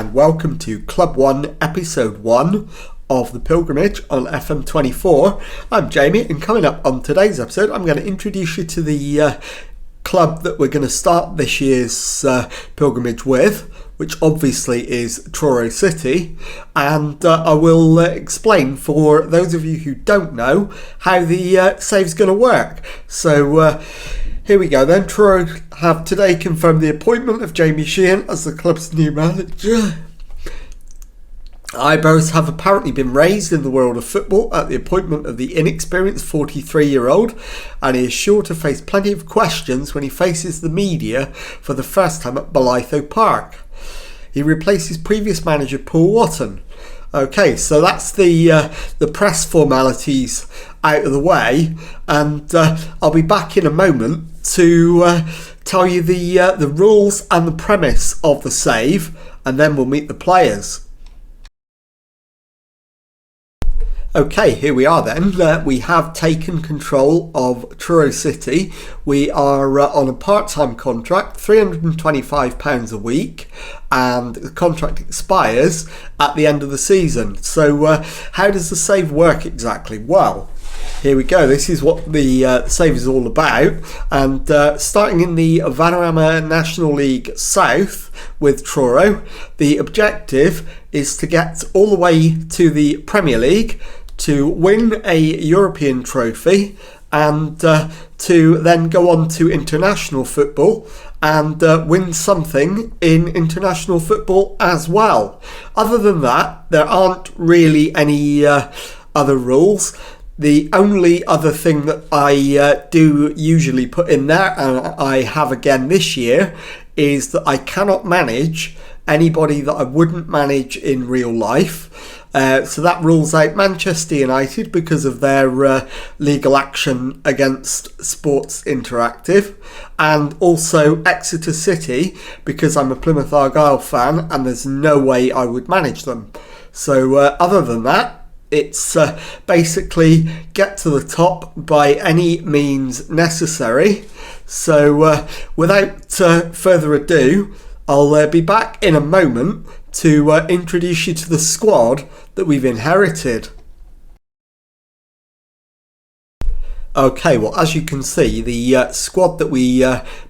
and welcome to Club 1 Episode 1 of The Pilgrimage on FM24. I'm Jamie, and coming up on today's episode I'm going to introduce you to the club that we're going to start this year's pilgrimage with, which obviously is Truro City, and I will explain for those of you who don't know how the save's going to work. So here we go then. Truro have today confirmed the appointment of Jamie Sheehan as the club's new manager. Eyebrows have apparently been raised in the world of football at the appointment of the inexperienced 43-year-old, and he is sure to face plenty of questions when he faces the media for the first time at Bolitho Park. He replaces previous manager Paul Watton. Okay, so that's the press formalities out of the way, and I'll be back in a moment to tell you the rules and the premise of the save, and then we'll meet the players. Okay, here we are then. We have taken control of Truro City. We are on a part-time contract, £325 a week, and the contract expires at the end of the season. So how does the save work exactly? Well, here we go. This is what the save is all about. And starting in the Vanarama National League South with Truro, the objective is to get all the way to the Premier League, to win a European trophy, and to then go on to international football and win something in international football as well. Other than that, there aren't really any other rules. The only other thing that I do usually put in there, and I have again this year, is that I cannot manage anybody that I wouldn't manage in real life. So that rules out Manchester United because of their legal action against Sports Interactive, and also Exeter City because I'm a Plymouth Argyle fan and there's no way I would manage them. So other than that, it's basically get to the top by any means necessary. So without further ado, I'll be back in a moment to introduce you to the squad that we've inherited. Okay, well, as you can see, the squad that we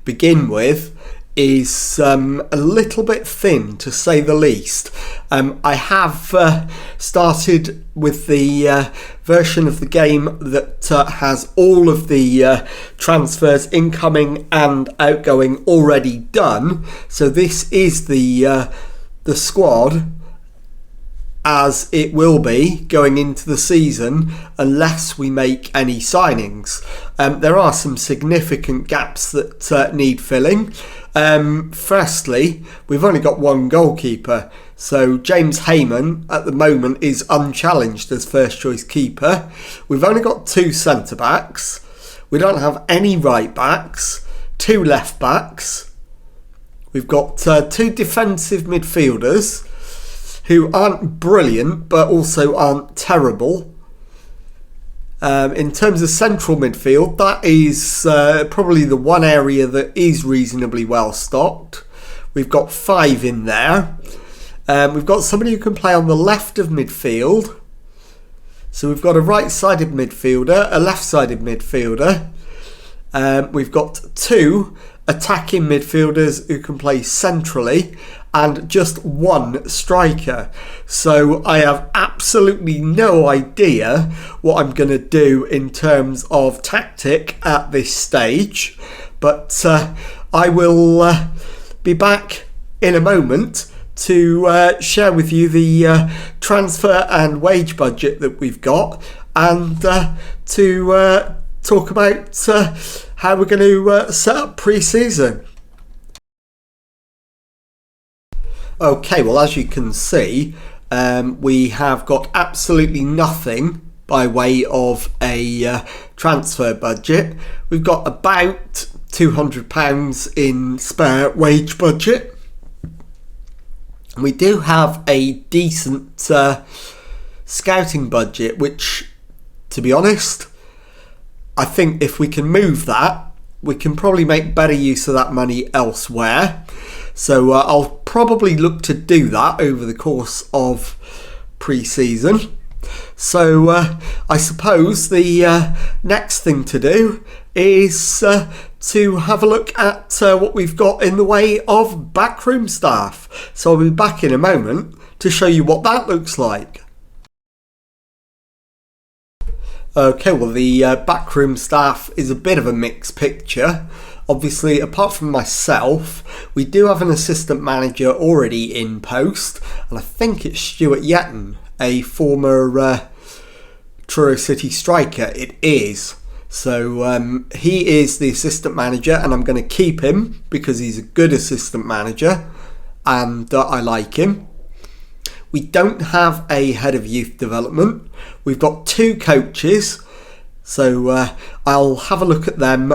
begin with is a little bit thin, to say the least. I have started with the version of the game that has all of the transfers incoming and outgoing already done. So this is the squad as it will be going into the season unless we make any signings. There are some significant gaps that need filling. Firstly, we've only got one goalkeeper, so James Heyman at the moment is unchallenged as first choice keeper. We've only got two centre backs. We don't have any right backs, two left backs. We've got two defensive midfielders who aren't brilliant but also aren't terrible. In terms of central midfield, that is probably the one area that is reasonably well stocked. We've got five in there. We've got somebody who can play on the left of midfield. So we've got a right-sided midfielder, a left-sided midfielder. We've got two attacking midfielders who can play centrally, and just one striker. So I have absolutely no idea what I'm going to do in terms of tactic at this stage, but I will be back in a moment to share with you the transfer and wage budget that we've got, and to talk about how we're going to set up pre-season. Okay, well, as you can see, we have got absolutely nothing by way of a transfer budget. We've got about £200 in spare wage budget. We do have a decent scouting budget, which, to be honest, I think if we can move that, we can probably make better use of that money elsewhere. So I'll probably look to do that over the course of pre-season. So I suppose the next thing to do is to have a look at what we've got in the way of backroom staff. So I'll be back in a moment to show you what that looks like. Okay, well, the backroom staff is a bit of a mixed picture. Obviously, apart from myself, we do have an assistant manager already in post, and I think it's Stuart Yetton, a former Truro City striker. It is. So he is the assistant manager, and I'm going to keep him because he's a good assistant manager and I like him. We don't have a head of youth development. We've got 2 coaches, so I'll have a look at them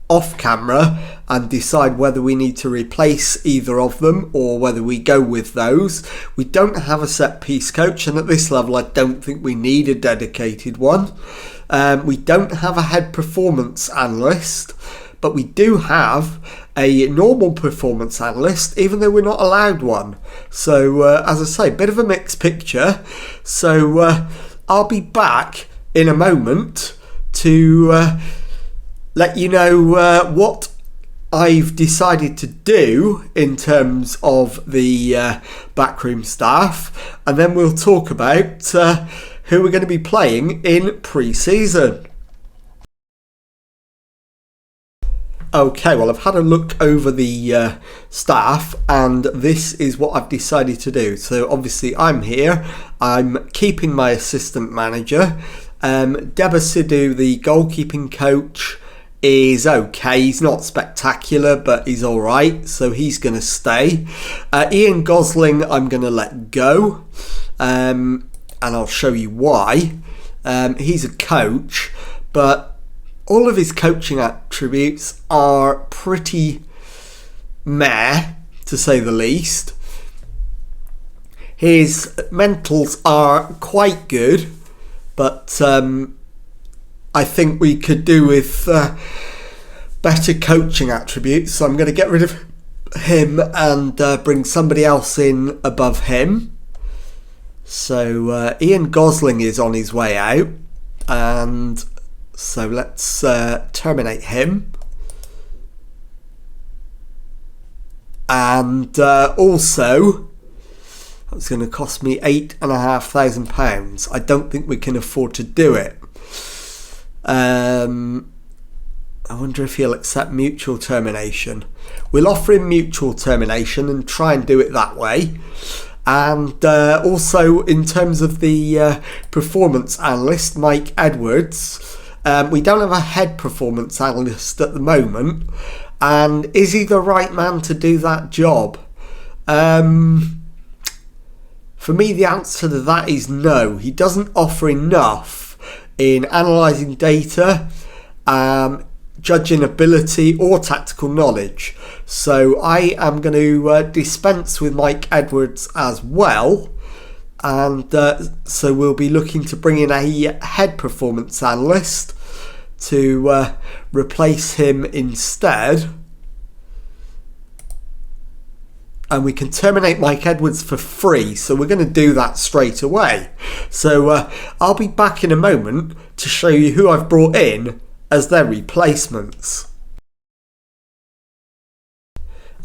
off camera and decide whether we need to replace either of them or whether we go with those. We don't have a set piece coach, and at this level I don't think we need a dedicated one. We don't have a head performance analyst, but we do have a normal performance analyst, even though we're not allowed one. So as I say, a bit of a mixed picture. So I'll be back in a moment to let you know what I've decided to do in terms of the backroom staff, and then we'll talk about who we're going to be playing in pre-season. Okay, well, I've had a look over the staff, and this is what I've decided to do. So obviously I'm here, I'm keeping my assistant manager. Deba Sidhu, the goalkeeping coach, is okay. He's not spectacular, but he's all right, so he's going to stay. Ian Gosling I'm going to let go, and I'll show you why. He's a coach, but all of his coaching attributes are pretty meh, to say the least. His mentals are quite good, but I think we could do with better coaching attributes, so I'm going to get rid of him and bring somebody else in above him. So Ian Gosling is on his way out, and so let's terminate him. And also, that's going to cost me £8,500. I don't think we can afford to do it. I wonder if he'll accept mutual termination. We'll offer him mutual termination and try and do it that way. And also, in terms of the performance analyst, Mike Edwards, we don't have a head performance analyst at the moment. And is he the right man to do that job? For me, the answer to that is no. He doesn't offer enough in analysing data, judging ability or tactical knowledge. So I am going to dispense with Mike Edwards as well, and so we'll be looking to bring in a head performance analyst to replace him instead. And we can terminate Mike Edwards for free, so we're going to do that straight away. So I'll be back in a moment to show you who I've brought in as their replacements.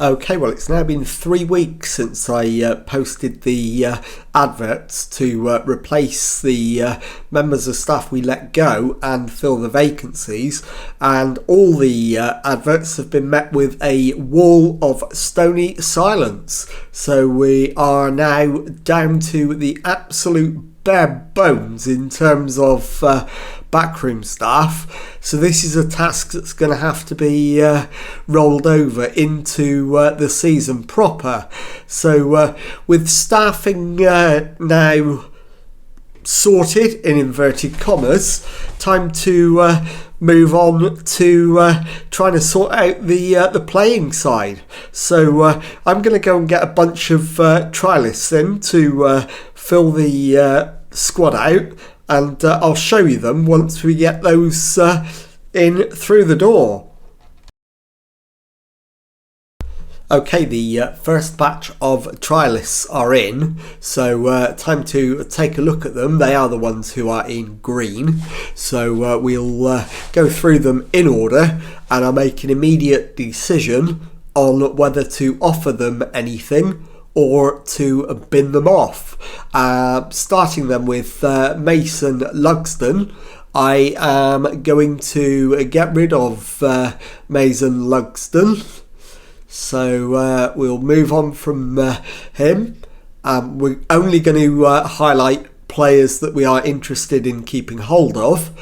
Okay, well, it's now been 3 weeks since I posted the adverts to replace the members of staff we let go and fill the vacancies, and all the adverts have been met with a wall of stony silence. So we are now down to the absolute bare bones in terms of backroom staff. So this is a task that's going to have to be rolled over into the season proper. So with staffing now sorted in inverted commas, time to move on to trying to sort out the playing side. So I'm going to go and get a bunch of trialists in to fill the squad out, and I'll show you them once we get those in through the door. Okay, the first batch of trialists are in, so time to take a look at them. They are the ones who are in green, so we'll go through them in order, and I'll make an immediate decision on whether to offer them anything or to bin them off. Starting them with Mason Lugsden. I am going to get rid of Mason Lugsden. So we'll move on from him. We're only going to highlight players that we are interested in keeping hold of.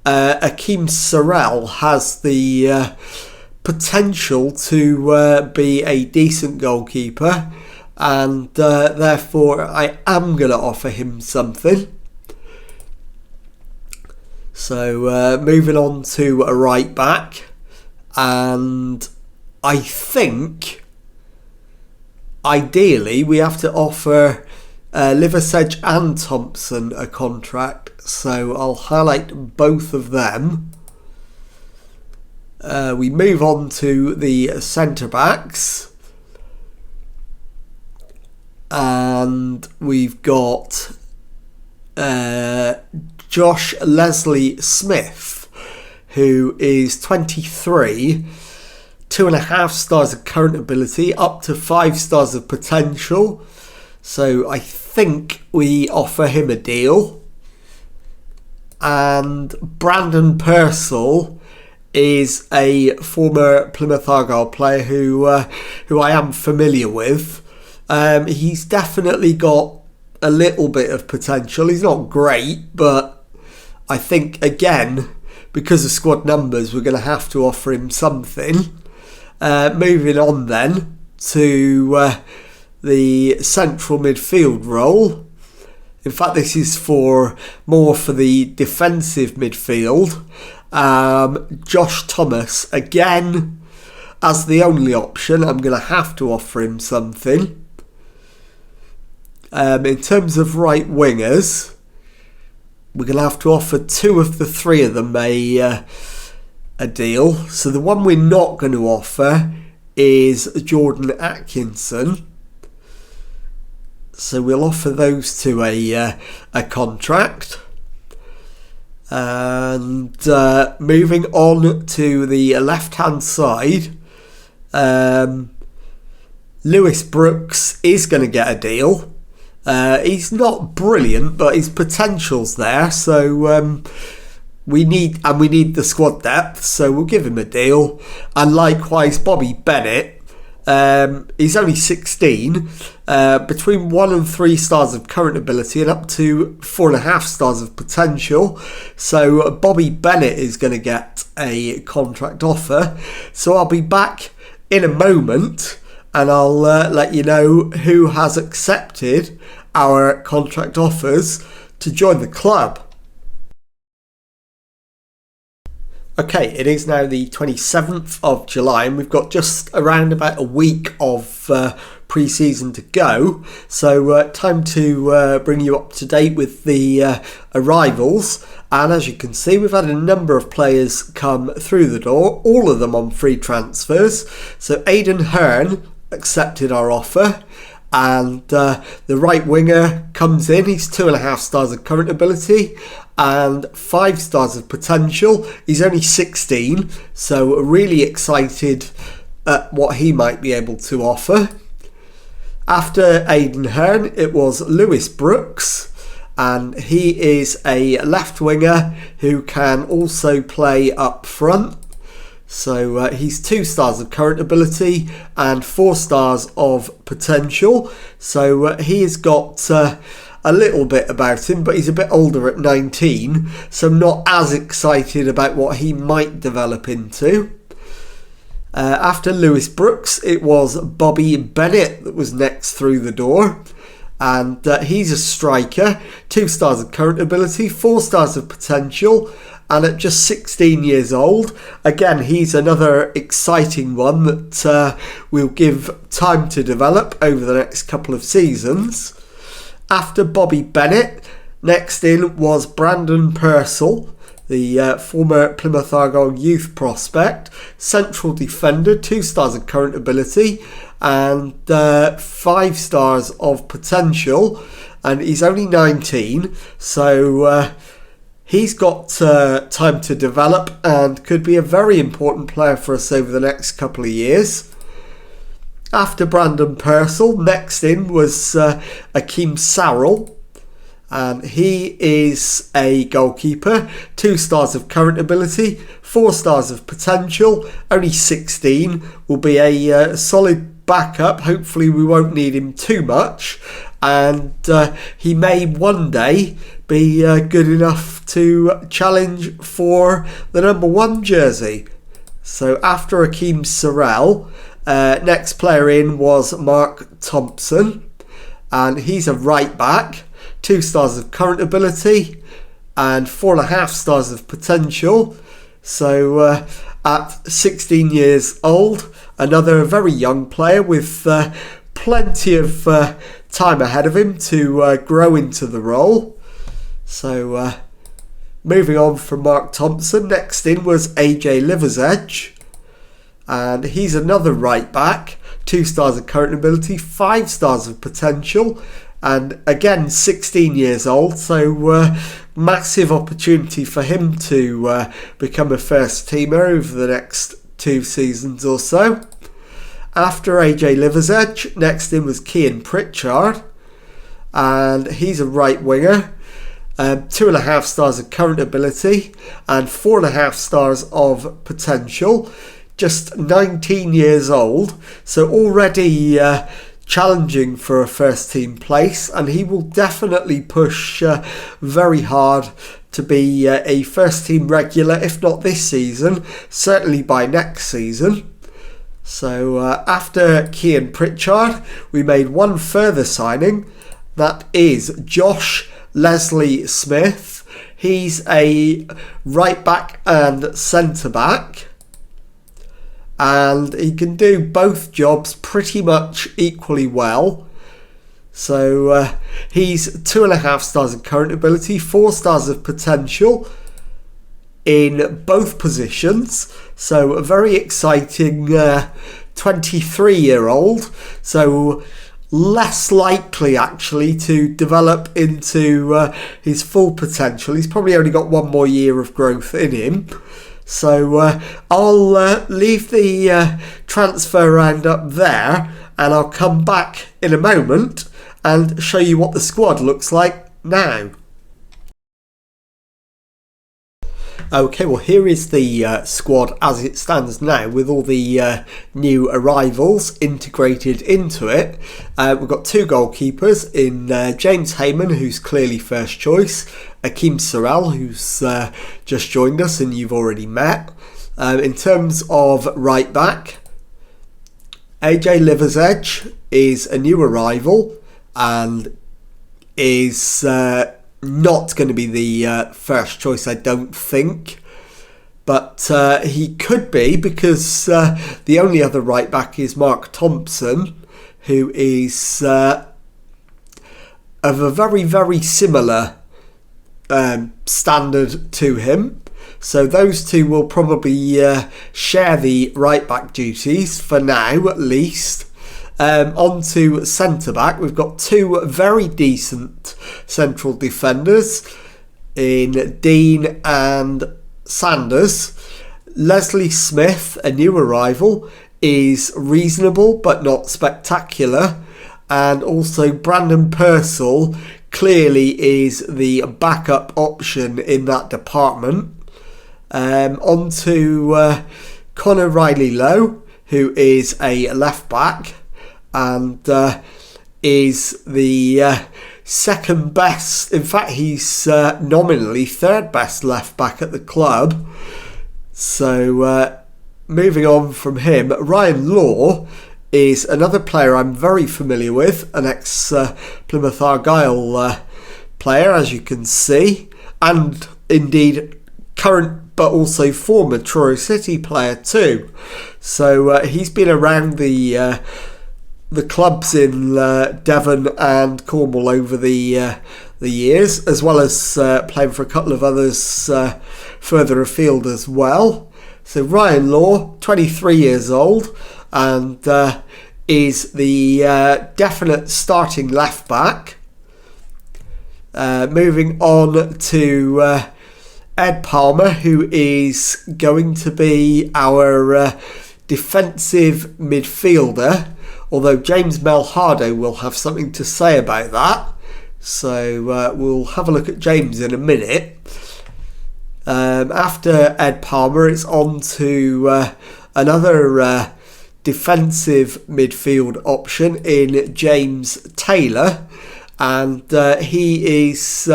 Akeem Sorrell has the potential to be a decent goalkeeper, and therefore I am going to offer him something. So moving on to a right back, and I think ideally we have to offer Liversedge and Thompson a contract, so I'll highlight both of them. We move on to the centre backs, and we've got Josh Leslie Smith, who is 23, 2.5 stars of current ability, up to 5 stars of potential. So I think we offer him a deal. And Brandon Purcell is a former Plymouth Argyle player who I am familiar with. He's definitely got a little bit of potential. He's not great, but I think, again, because of squad numbers, we're going to have to offer him something. Moving on then to the central midfield role. In fact, this is more for the defensive midfield. Josh Thomas, again, as the only option. I'm going to have to offer him something. In terms of right wingers, we're going to have to offer 2 of the 3 of them a deal. So the one we're not going to offer is Jordan Atkinson. So we'll offer those 2 a contract. And moving on to the left-hand side, Lewis Brooks is going to get a deal. He's not brilliant, but his potential's there. So we need the squad depth, so we'll give him a deal. And likewise, Bobby Bennett, he's only 16, between 1 and 3 stars of current ability and up to 4.5 stars of potential. So Bobby Bennett is going to get a contract offer. So I'll be back in a moment, and I'll let you know who has accepted our contract offers to join the club. Okay, it is now the 27th of July, and we've got just around about a week of pre-season to go. So time to bring you up to date with the arrivals. And as you can see, we've had a number of players come through the door, all of them on free transfers. So Aidan Hearn accepted our offer. And the right winger comes in. He's 2.5 stars of current ability and 5 stars of potential. He's only 16, so really excited at what he might be able to offer. After Aidan Hearn, it was Lewis Brooks, and he is a left winger who can also play up front. So he's 2 stars of current ability and 4 stars of potential. So he has got a little bit about him, but he's a bit older at 19. So I'm not as excited about what he might develop into. After Lewis Brooks, it was Bobby Bennett that was next through the door. And he's a striker, 2 stars of current ability, 4 stars of potential. And at just 16 years old, again, he's another exciting one that we'll give time to develop over the next couple of seasons. After Bobby Bennett, next in was Brandon Purcell, the former Plymouth Argyle youth prospect, central defender, 2 stars of current ability and 5 stars of potential, and he's only 19, so he's got time to develop and could be a very important player for us over the next couple of years. After Brandon Purcell, next in was Akeem Sarrell, and he is a goalkeeper, 2 stars of current ability, 4 stars of potential, only 16, will be a solid backup. Hopefully we won't need him too much, and he may one day be good enough to challenge for the number 1 jersey. So after Akeem Sarrell, next player in was Mark Thompson, and he's a right back, 2 stars of current ability and 4.5 stars of potential. So at 16 years old, another very young player with plenty of time ahead of him to grow into the role. So moving on from Mark Thompson, next in was AJ Liversedge, and he's another right back, 2 stars of current ability, 5 stars of potential, and again 16 years old, so massive opportunity for him to become a first teamer over the next 2 seasons or so. After AJ Liversedge, next in was Cian Pritchard, and he's a right winger, 2.5 stars of current ability and 4.5 stars of potential, just 19 years old, so already challenging for a first team place, and he will definitely push very hard to be a first team regular, if not this season, certainly by next season. So after Cian Pritchard, we made one further signing, that is Josh Leslie Smith. He's a right back and centre back, and he can do both jobs pretty much equally well. So he's 2.5 stars of current ability, 4 stars of potential in both positions. So a very exciting 23-year-old. So less likely actually to develop into his full potential. He's probably only got 1 more year of growth in him. So I'll leave the transfer roundup there, and I'll come back in a moment and show you what the squad looks like now. Okay, well here is the squad as it stands now, with all the new arrivals integrated into it. We've got 2 goalkeepers in James Heyman, who's clearly first choice, Akeem Sarrell, who's just joined us and you've already met. In terms of right back, AJ Liversedge is a new arrival and is not going to be the first choice, I don't think, but he could be, because the only other right back is Mark Thompson, who is of a very, very similar standard to him. So those 2 will probably share the right back duties for now, at least. On to centre back, we've got 2 very decent central defenders in Dean and Sanders. Leslie Smith, a new arrival, is reasonable but not spectacular, and also Brandon Purcell clearly is the backup option in that department. On to Connor Riley-Lowe, who is a left back and is the second best, in fact he's nominally third best left back at the club. So moving on from him, Ryan Law is another player I'm very familiar with, an ex-Plymouth Argyle player, as you can see, and indeed current but also former Truro City player too. So he's been around the clubs in Devon and Cornwall over the the years, as well as playing for a couple of others further afield as well. So Ryan Law, 23 years old, and is the definite starting left back. Moving on to Ed Palmer, who is going to be our defensive midfielder, although James Melhado will have something to say about that. So we'll have a look at James in a minute. After Ed Palmer, it's on to another defensive midfield option in James Taylor, and he is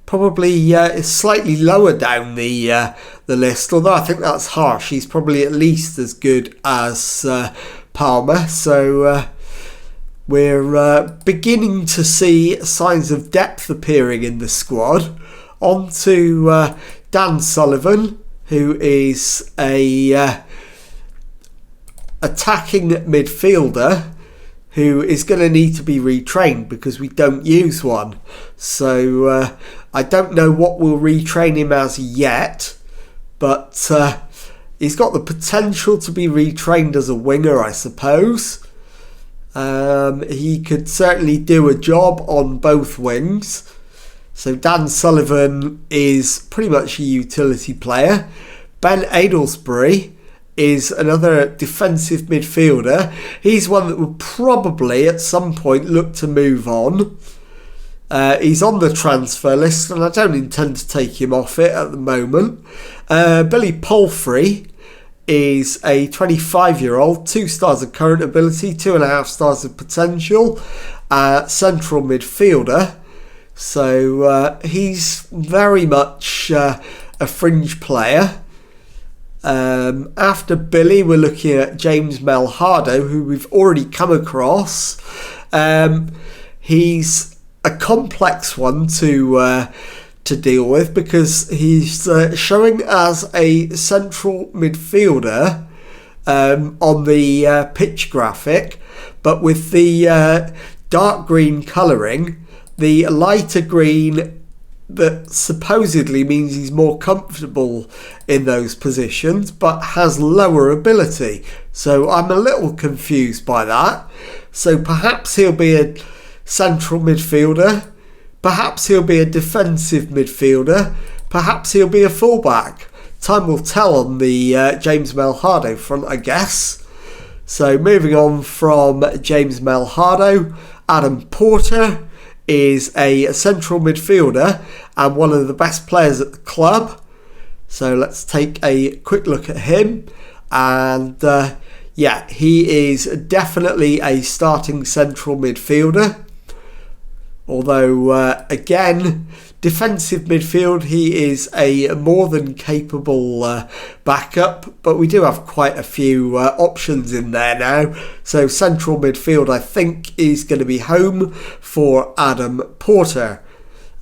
probably slightly lower down the list, although I think that's harsh. He's probably at least as good as Palmer, so we're beginning to see signs of depth appearing in the squad. On to Dan Sullivan, who is a attacking midfielder who is going to need to be retrained because we don't use one. So I don't know what we'll retrain him as yet, but he's got the potential to be retrained as a winger, I suppose. He could certainly do a job on both wings. So Dan Sullivan is pretty much a utility player. Ben Adelsbury is another defensive midfielder. He's one that will probably at some point look to move on. He's on the transfer list and I don't intend to take him off it at the moment. Billy Palfrey is a 25-year-old, 2 stars of current ability, 2.5 stars of potential, central midfielder. So he's very much a fringe player. After Billy, we're looking at James Melhado, who we've already come across. He's a complex one to deal with because he's showing as a central midfielder on the pitch graphic, but with the dark green colouring, the lighter green that supposedly means he's more comfortable in those positions but has lower ability. So I'm a little confused by that. So perhaps he'll be a central midfielder, perhaps he'll be a defensive midfielder, perhaps he'll be a fullback. Time will tell on the James Melhado front, I guess. So moving on from James Melhado, Adam Porter is a central midfielder and one of the best players at the club. So let's take a quick look at him. And yeah, he is definitely a starting central midfielder. Although, again, defensive midfield, he is a more than capable backup, but we do have quite a few options in there now. So central midfield, I think, is going to be home for Adam Porter.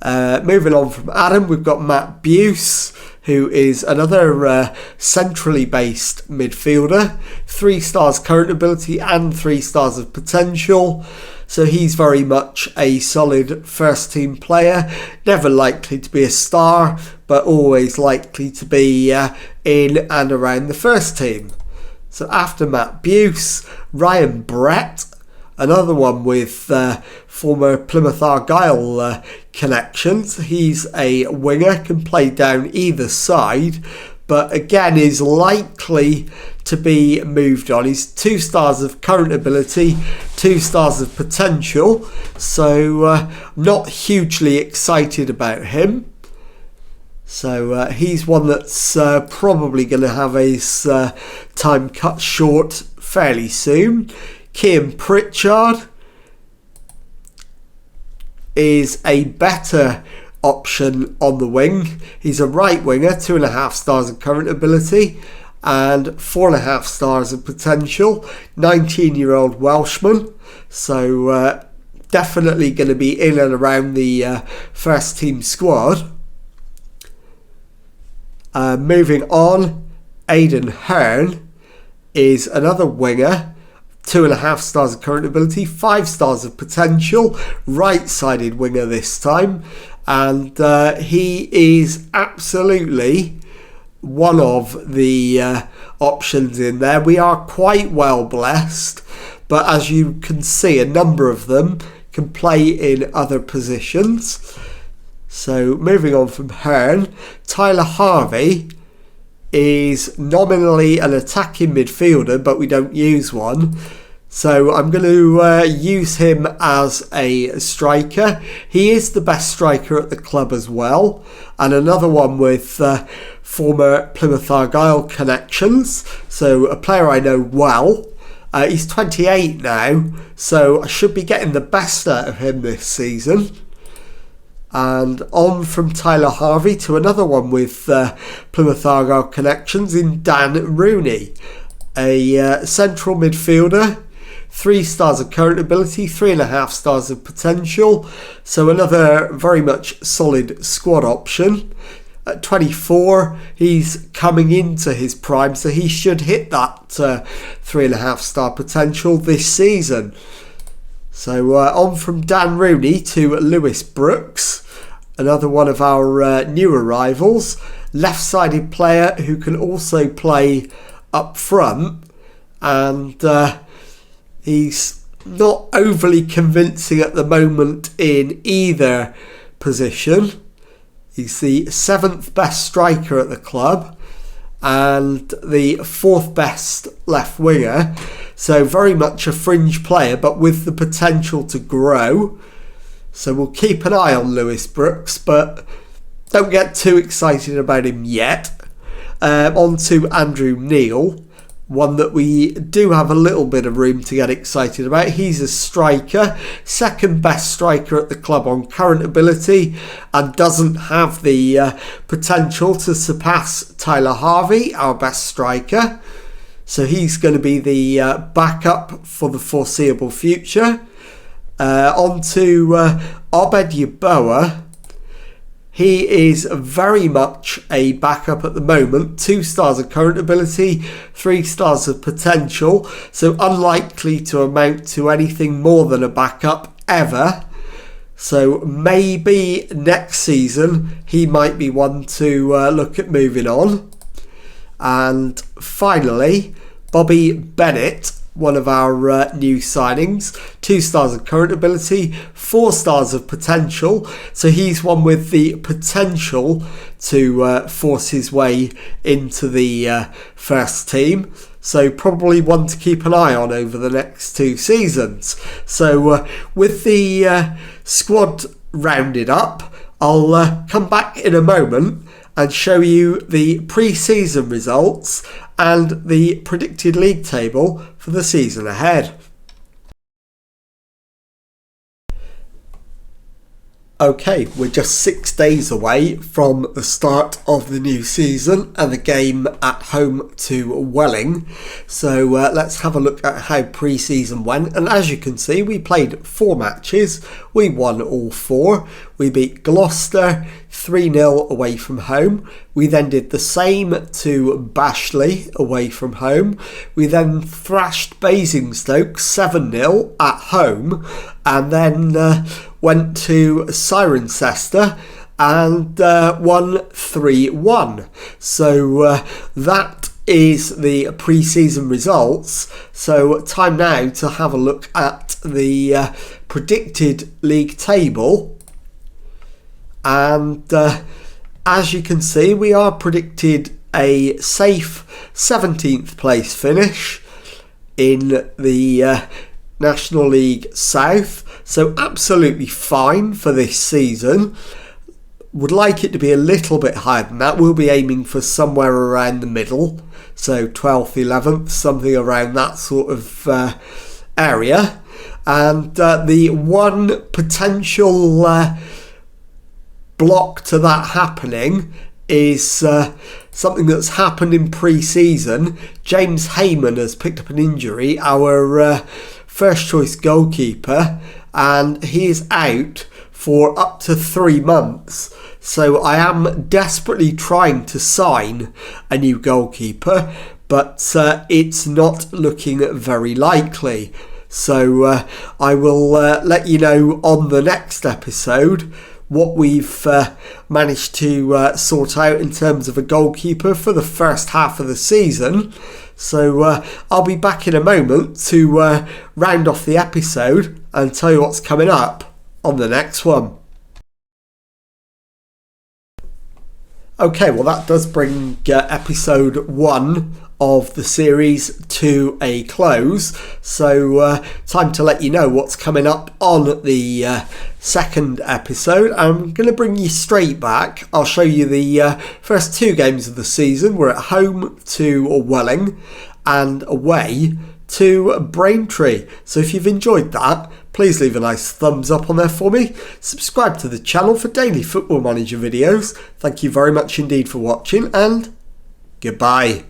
Moving on from Adam, we've got Matt Buse, who is another centrally based midfielder. 3 stars current ability and 3 stars of potential. So he's very much a solid first team player, never likely to be a star, but always likely to be in and around the first team. So after Matt Buse, Ryan Brett, another one with former Plymouth Argyle connections. He's a winger, can play down either side, but again is likely to be moved on. He's 2 stars of current ability, 2 stars of potential, so not hugely excited about him. So he's one that's probably going to have his time cut short fairly soon. Cian Pritchard is a better option on the wing. He's a right winger, 2.5 stars of current ability and 4.5 stars of potential. 19-year-old Welshman, so definitely going to be in and around the first team squad. Moving on, Aidan Hearn is another winger, 2.5 stars of current ability, 5 stars of potential, right-sided winger this time, and he is absolutely one of the options in there. We are quite well blessed, but as you can see, a number of them can play in other positions. So moving on from Hearn, Tyler Harvey is nominally an attacking midfielder, but we don't use one. So I'm going to use him as a striker. He is the best striker at the club as well. And another one with former Plymouth Argyle connections. So a player I know well. He's 28 now, so I should be getting the best out of him this season. And on from Tyler Harvey to another one with Plymouth Argyle connections in Dan Rooney. A central midfielder, 3 stars of current ability, 3.5 stars of potential. So another very much solid squad option. At 24, he's coming into his prime, so he should hit that 3.5 star potential this season. So on from Dan Rooney to Lewis Brooks, another one of our new arrivals, left-sided player who can also play up front, and he's not overly convincing at the moment in either position. He's the 7th best striker at the club and the 4th best left winger. So very much a fringe player, but with the potential to grow. So we'll keep an eye on Lewis Brooks, but don't get too excited about him yet. On to Andrew Neil, one that we do have a little bit of room to get excited about. He's a striker, 2nd best striker at the club on current ability, and doesn't have the potential to surpass Tyler Harvey, our best striker. So he's going to be the backup for the foreseeable future. On to Obed Yeboah. He is very much a backup at the moment. 2 stars of current ability, 3 stars of potential. So unlikely to amount to anything more than a backup ever. So maybe next season he might be one to look at moving on. And finally, Bobby Bennett, one of our new signings. 2 stars of current ability, 4 stars of potential. So he's one with the potential to force his way into the first team. So probably one to keep an eye on over the next 2 seasons. So with the squad rounded up, I'll come back in a moment and show you the pre-season results and the predicted league table for the season ahead. Okay, we're just 6 days away from the start of the new season and the game at home to Welling. So let's have a look at how pre-season went. And as you can see, we played 4 matches. We won all 4. We beat Gloucester 3-0 away from home. We then did the same to Bashley away from home. We then thrashed Basingstoke 7-0 at home, and then went to Cirencester and won 3-1. So that is the pre-season results. So time now to have a look at the predicted league table. And as you can see, we are predicted a safe 17th place finish in the National League South. So absolutely fine for this season. Would like it to be a little bit higher than that. We'll be aiming for somewhere around the middle. So 12th, 11th, something around that sort of area. And the one potential block to that happening is something that's happened in pre-season. James Heyman has picked up an injury, our first choice goalkeeper, and he is out for up to 3 months. So I am desperately trying to sign a new goalkeeper, but it's not looking very likely. So I will let you know on the next episode what we've managed to sort out in terms of a goalkeeper for the first half of the season. So I'll be back in a moment to round off the episode and tell you what's coming up on the next one. Okay, well that does bring episode 1 of the series to a close. So time to let you know what's coming up on the second episode. I'm going to bring you straight back. I'll show you the first 2 games of the season. We're at home to Welling and away to Braintree. So if you've enjoyed that, please leave a nice thumbs up on there for me. Subscribe to the channel for daily Football Manager videos. Thank you very much indeed for watching, and goodbye.